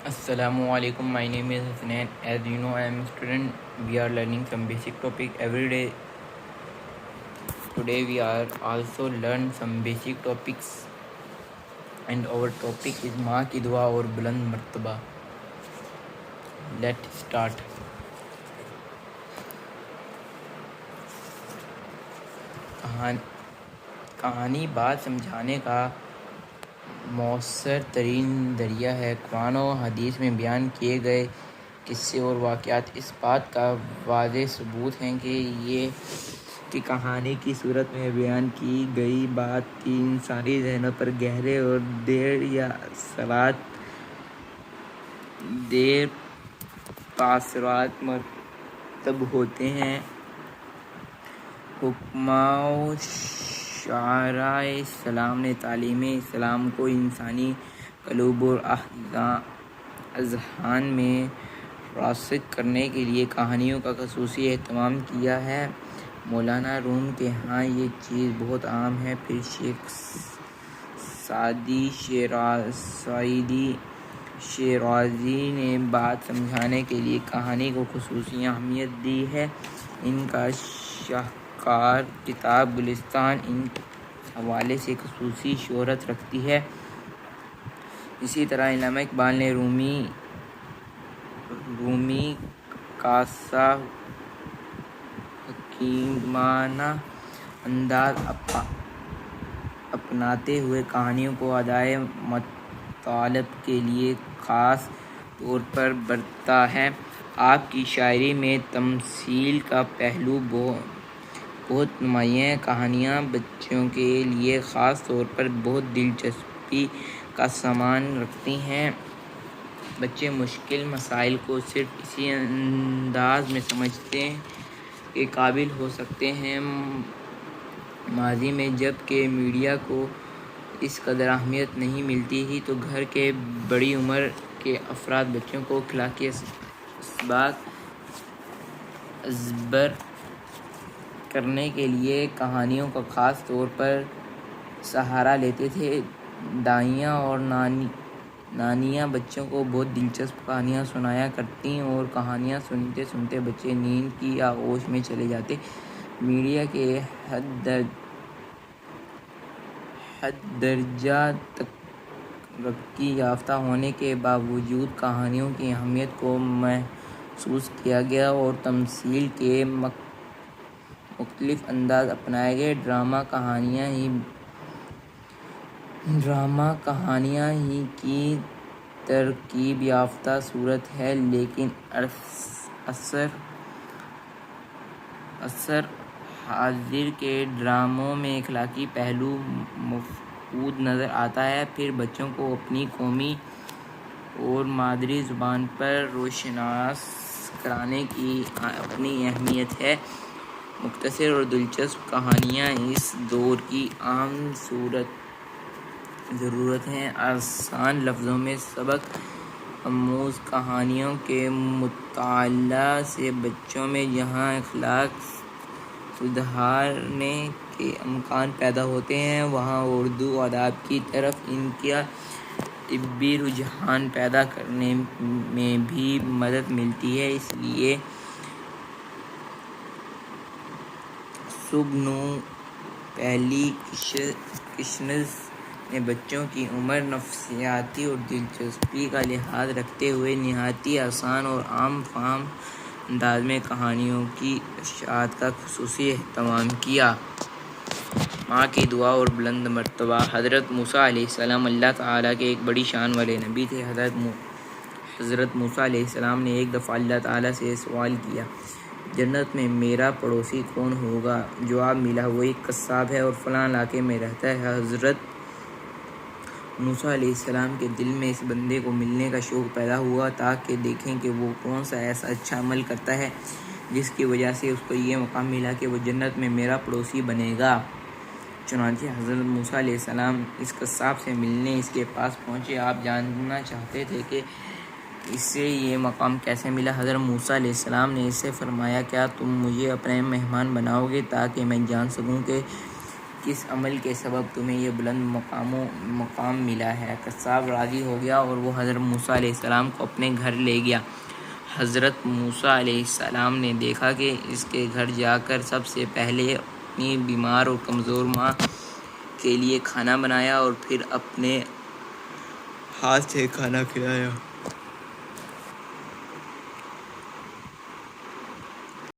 Assalamu alaikum. My name is Hasnain. As you know, I am a student. We are learning some basic topic every day. Today we are also learn some basic topics, and our topic is माँ की दुआ और बुलंद मर्तबा. Let's start. कहानी बात समझाने का मौसर तरीन दरिया है। कुरान और हदीस में बयान किए गए किस्से और वाक़यात इस बात का वाज़ेह सबूत हैं कि कहानी की सूरत में बयान की गई बात की इंसानी ज़हनों पर गहरे और देर पासरात मरतब होते हैं। हुक्माओ शाराए इस्लाम ने तालीम इस्लाम को इंसानी क़ुलूब और अज़हान में रासिख़ करने के लिए कहानियों का ख़ुसूसी एहतमाम किया है। मौलाना रूम के यहाँ ये चीज़ बहुत आम है। फिर शेख सादी शेराज़ी ने बात समझाने के लिए कहानी को ख़ुसूसी अहमियत दी है। इनका शाहकार किताब गुलिस्तान इन हवाले से ख़ुसूसी शोहरत रखती है। इसी तरह अल्लामा इक़बाल ने रूमी कासा हकीमाना अंदाज अपनाते हुए कहानियों को अदाए मतलब के लिए ख़ास तौर पर बरता है। आपकी शायरी में तमसील का पहलू बहुत नुमायाँ है। कहानियाँ बच्चों के लिए ख़ास तौर पर बहुत दिलचस्पी का सामान रखती हैं। बच्चे मुश्किल मसाइल को सिर्फ इसी अंदाज में समझने के काबिल हो सकते हैं। माजी में जब कि मीडिया को इस कदर अहमियत नहीं मिलती थी, तो घर के बड़ी उम्र के अफराद बच्चों को अखलाकी असबाक अज़बर करने के लिए कहानियों का ख़ास तौर पर सहारा लेते थे। दाइयाँ और नानियाँ बच्चों को बहुत दिलचस्प कहानियाँ सुनाया करतीं और कहानियाँ सुनते सुनते बच्चे नींद की आगोश में चले जाते। मीडिया के हद दर्जा तरक्की याफ्ता होने के बावजूद कहानियों की अहमियत को महसूस किया गया और तमसील के मुख्तलिफ अंदाज अपनाए गए। ड्रामा कहानियाँ ही की तरकीब याफ्ता सूरत है, लेकिन असर हाजिर के ड्रामों में अखलाकी पहलू मफकूद नज़र आता है। फिर बच्चों को अपनी कौमी और मादरी ज़ुबान पर रोशनास कराने की अपनी अहमियत है। मुख्तसर और दिलचस्प कहानियाँ इस दौर की आम ज़रूरत हैं। आसान लफ्ज़ों में सबक आमूज़ कहानियों के मुताला से बच्चों में जहाँ अखलाक सुधारने के इम्कान पैदा होते हैं, वहाँ उर्दू अदब की तरफ इनका तिब्बी रुझान पैदा करने में भी मदद मिलती है। इसलिए सुबनू पहली किशनज़ ने बच्चों की उम्र, नफ्सियाती और दिलचस्पी का लिहाज रखते हुए नहायती आसान और आम फाहम अंदाज में कहानियों की इशाअत का ख़ुसूसी एहतमाम किया। माँ की दुआ और बुलंद मर्तबा। हज़रत मूसा अलैहिस्सलाम अल्लाह ताला के एक बड़ी शान वाले नबी थे। हज़रत मूसा अलैहिस्सलाम ने एक दफ़ा अल्लाह ताला से सवाल किया, जन्नत में मेरा पड़ोसी कौन होगा? जवाब मिला, वो एक कस्साब है और फ़लाँ इलाके में रहता है। हज़रत मूसा अलैहिस्सलाम के दिल में इस बंदे को मिलने का शौक़ पैदा हुआ ताकि देखें कि वो कौन सा ऐसा अच्छा अमल करता है जिसकी वजह से उसको ये मकाम मिला कि वो जन्नत में मेरा पड़ोसी बनेगा। चुनांचे हज़रत मूसा अलैहिस्सलाम इस कस्साब से मिलने इसके पास पहुँचे। आप जानना चाहते थे कि इससे ये मकाम कैसे मिला। हज़रत मूसा अलैहिस्सलाम ने इससे फरमाया, क्या तुम मुझे अपने मेहमान बनाओगे ताकि मैं जान सकूं कि کس عمل کے سبب تمہیں یہ بلند مقام ملا ہے؟ قصاب راضی ہو گیا اور وہ حضرت موسیٰ علیہ السلام کو اپنے گھر لے گیا۔ حضرت موسیٰ علیہ السلام نے دیکھا کہ اس کے گھر جا کر سب سے پہلے اپنی بیمار اور کمزور ماں کے لیے کھانا بنایا اور پھر اپنے ہاتھ سے کھانا کھلایا۔